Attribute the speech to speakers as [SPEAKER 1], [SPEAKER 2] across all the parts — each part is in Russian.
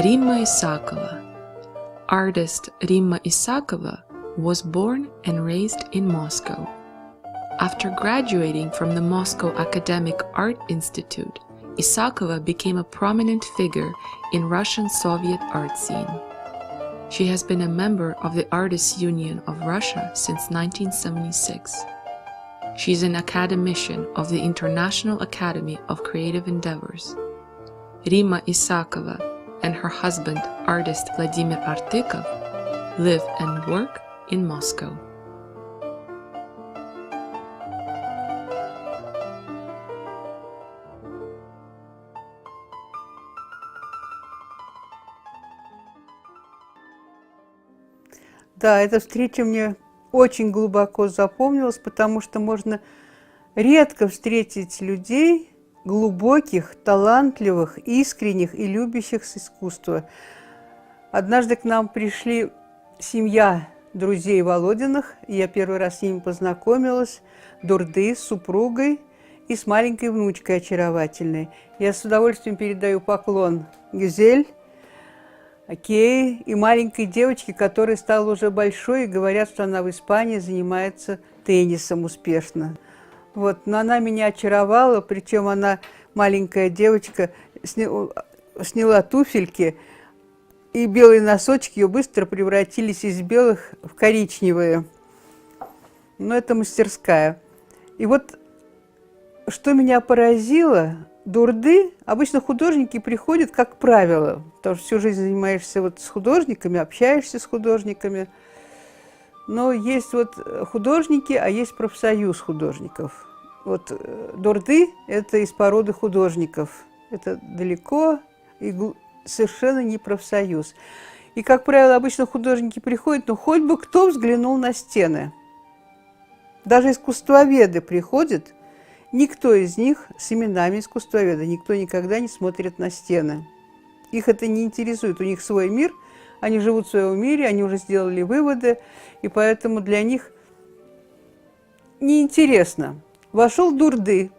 [SPEAKER 1] Римма Исакова. Artist Rimma Isakova was born and raised in Moscow. After graduating from the Moscow Academic Art Institute, Isakova became a prominent figure in Russian Soviet art scene. She has been a member of the Artists' Union of Russia since 1976. She is an academician of the International Academy of Creative Endeavors. Rimma Isakova and her husband, artist Vladimir Artykov, live and work in Moscow.
[SPEAKER 2] Да, эта встреча мне очень глубоко запомнилась, потому что можно редко встретить людей глубоких, талантливых, искренних и любящих искусство. Однажды к нам пришли семья друзей Володиных, и я первый раз с ними познакомилась, Дурды, с супругой и с маленькой внучкой очаровательной. Я с удовольствием передаю поклон Гюзель, Кей и маленькой девочке, которая стала уже большой, и говорят, что она в Испании занимается теннисом успешно. Вот, но она меня очаровала, причем она, маленькая девочка, сняла туфельки, и белые носочки ее быстро превратились из белых в коричневые. Но это мастерская. И вот, что меня поразило, Дурды, обычно художники приходят, как правило, потому что всю жизнь занимаешься вот с художниками, общаешься с художниками. Но есть вот художники, а есть профсоюз художников. Вот Дурды – это из породы художников. Это далеко и совершенно не профсоюз. И, как правило, обычно художники приходят, но хоть бы кто взглянул на стены. Даже искусствоведы приходят, никто из них с именами искусствоведа, никто никогда не смотрит на стены. Их это не интересует, у них свой мир, они живут в своем мире, они уже сделали выводы, и поэтому для них неинтересно. Вошел Дурды.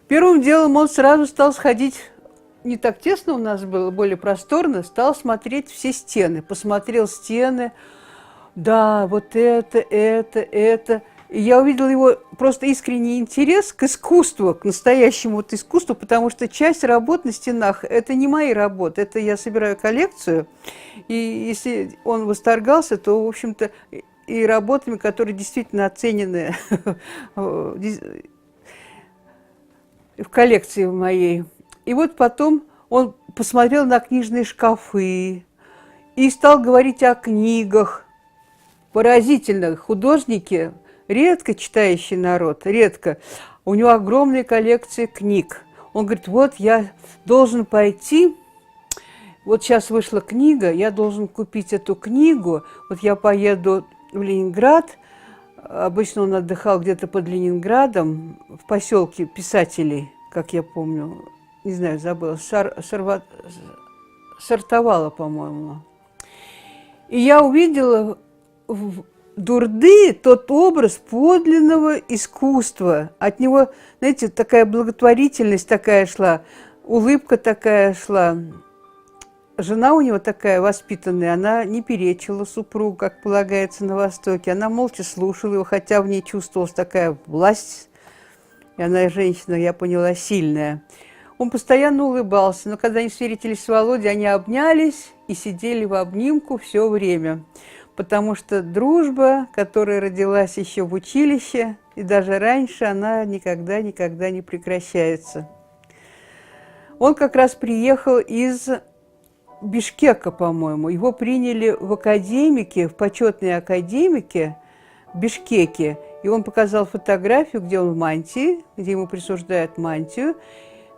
[SPEAKER 2] Первым делом он сразу стал сходить, не так тесно у нас было, более просторно, стал смотреть все стены. Посмотрел стены, да, вот это. И я увидела его просто искренний интерес к искусству, к настоящему вот искусству, потому что часть работ на стенах – это не мои работы, это я собираю коллекцию. И если он восторгался, то, в общем-то, и работами, которые действительно оценены в коллекции моей. И вот потом он посмотрел на книжные шкафы и стал говорить о книгах. Поразительно, художники, редко читающий народ, редко. У него огромная коллекция книг. Он говорит, вот я должен пойти, вот сейчас вышла книга, я должен купить эту книгу, вот я поеду в Ленинград, обычно он отдыхал где-то под Ленинградом, в поселке писателей, как я помню, не знаю, забыла, Сартовала, по-моему. И я увидела в Дурды тот образ подлинного искусства. От него, знаете, такая благотворительность такая шла, улыбка такая шла. Жена у него такая воспитанная, она не перечила супругу, как полагается на Востоке. Она молча слушала его, хотя в ней чувствовалась такая власть. И она женщина, я поняла, сильная. Он постоянно улыбался, но когда они встретились с Володей, они обнялись и сидели в обнимку все время. Потому что дружба, которая родилась еще в училище, и даже раньше, она никогда не прекращается. Он как раз приехал из Бишкека, по-моему. Его приняли в академике, в почетные академики в Бишкеке. И он показал фотографию, где он в мантии, где ему присуждают мантию.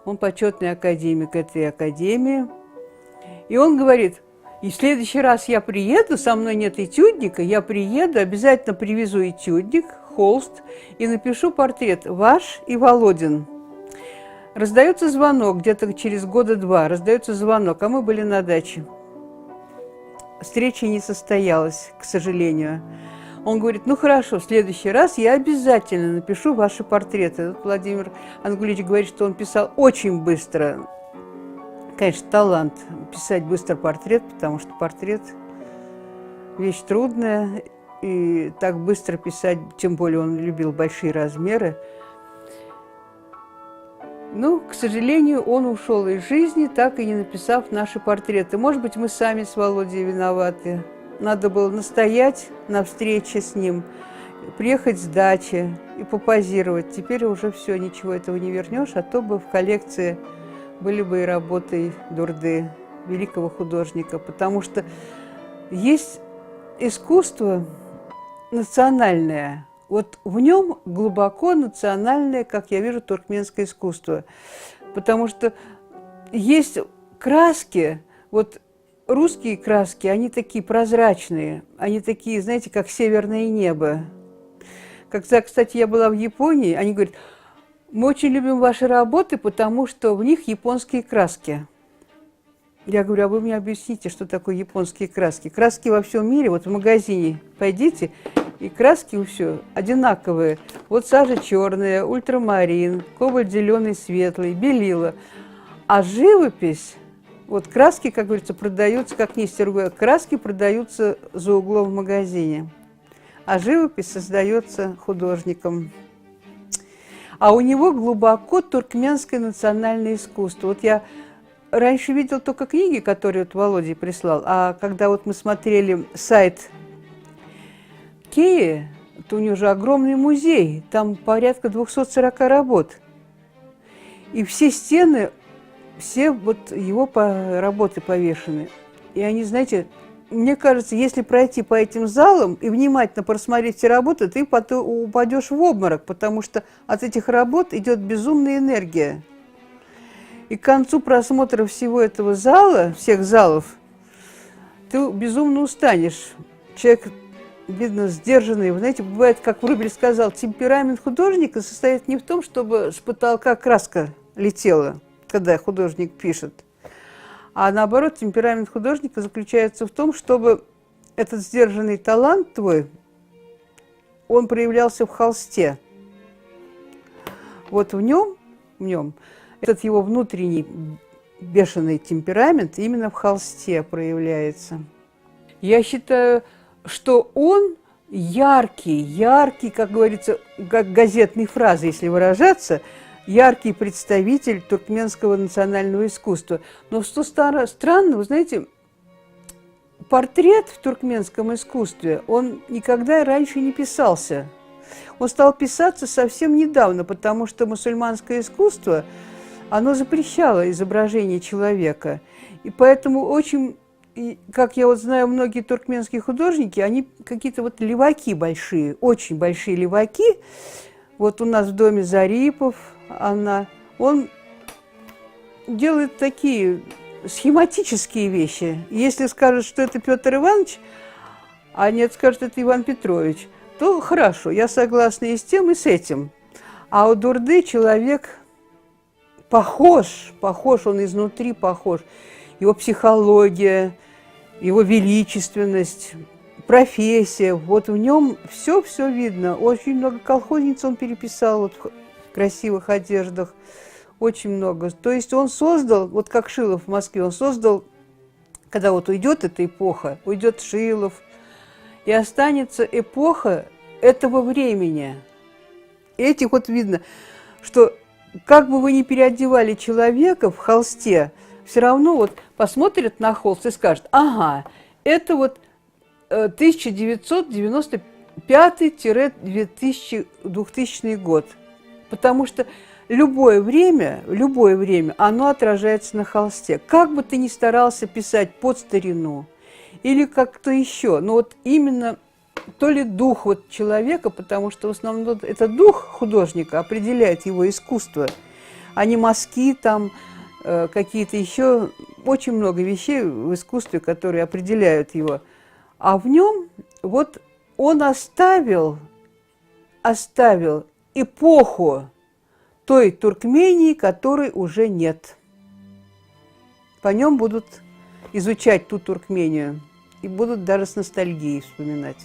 [SPEAKER 2] Он почетный академик этой академии. И он говорит, и в следующий раз я приеду, со мной нет этюдника, я приеду, обязательно привезу этюдник, холст и напишу портрет ваш и Володин. Раздается звонок, где-то через года два, раздается звонок, а мы были на даче. Встреча не состоялась, к сожалению. Он говорит, ну хорошо, в следующий раз я обязательно напишу ваши портреты. Владимир Ангулич говорит, что он писал очень быстро. конечно, талант писать быстро портрет, потому что портрет – вещь трудная, и так быстро писать, тем более он любил большие размеры. Ну, к сожалению, он ушел из жизни, так и не написав наши портреты. Может быть, мы сами с Володей виноваты. Надо было настоять на встрече с ним, приехать с дачи и попозировать. Теперь уже все, ничего этого не вернешь, а то бы в коллекции были бы и работы Дурды, великого художника. Потому что есть искусство национальное. Вот в нем глубоко национальное, как я вижу, туркменское искусство. Потому что есть краски, вот русские краски, они такие прозрачные, они такие, знаете, как северное небо. Когда, кстати, я была в Японии, они говорят, мы очень любим ваши работы, потому что в них японские краски. Я говорю, а вы мне объясните, что такое японские краски? Краски во всем мире, вот в магазине пойдите, и краски у всего одинаковые. Вот сажа черная, ультрамарин, кобальт зеленый, светлый, белила. А живопись, вот краски, как говорится, продаются, как Нестер говорит, краски продаются за углом в магазине. А живопись создается художником. А у него глубоко туркменское национальное искусство. Вот я раньше видел только книги, которые вот Володя прислал, а когда вот мы смотрели сайт Кеи, то у него же огромный музей, там порядка 240 работ. И все стены, все вот его работы повешены. И они, знаете, мне кажется, если пройти по этим залам и внимательно просмотреть все работы, ты упадешь в обморок, потому что от этих работ идет безумная энергия. И к концу просмотра всего этого зала, всех залов, ты безумно устанешь. Человек, видно, сдержанный. Вы знаете, бывает, как Врубель сказал, темперамент художника состоит не в том, чтобы с потолка краска летела, когда художник пишет, а наоборот, темперамент художника заключается в том, чтобы этот сдержанный талант твой, он проявлялся в холсте. Вот в нем этот его внутренний бешеный темперамент именно в холсте проявляется. Я считаю, что он яркий, как говорится, как газетной фразой, если выражаться, яркий представитель туркменского национального искусства. Но что странно, вы знаете, портрет в туркменском искусстве, он никогда раньше не писался. Он стал писаться совсем недавно, потому что мусульманское искусство, оно запрещало изображение человека. И поэтому очень, как я вот знаю, многие туркменские художники, они какие-то вот леваки большие, очень большие леваки. Вот у нас в доме Зарипов, он делает такие схематические вещи. Если скажут, что это Петр Иванович, а нет, скажут, это Иван Петрович, то хорошо, я согласна и с тем, и с этим. А у Дурды человек похож, он изнутри похож. Его психология, его величественность, профессия, вот в нем все видно. Очень много колхозниц он переписал вот в красивых одеждах, очень много. То есть он создал, вот как Шилов в Москве, он создал, когда вот уйдет эта эпоха, уйдет Шилов, и останется эпоха этого времени. Этих вот видно, что как бы вы ни переодевали человека в холсте, все равно вот посмотрят на холст и скажут, ага, это вот 1995-2000 год. Потому что любое время, оно отражается на холсте. Как бы ты ни старался писать под старину или как-то еще, но вот именно то ли дух вот человека, потому что в основном это дух художника определяет его искусство, а не мазки там, какие-то еще, очень много вещей в искусстве, которые определяют его. А в нем вот он оставил эпоху той Туркмении, которой уже нет. По нем будут изучать ту Туркмению и будут даже с ностальгией вспоминать.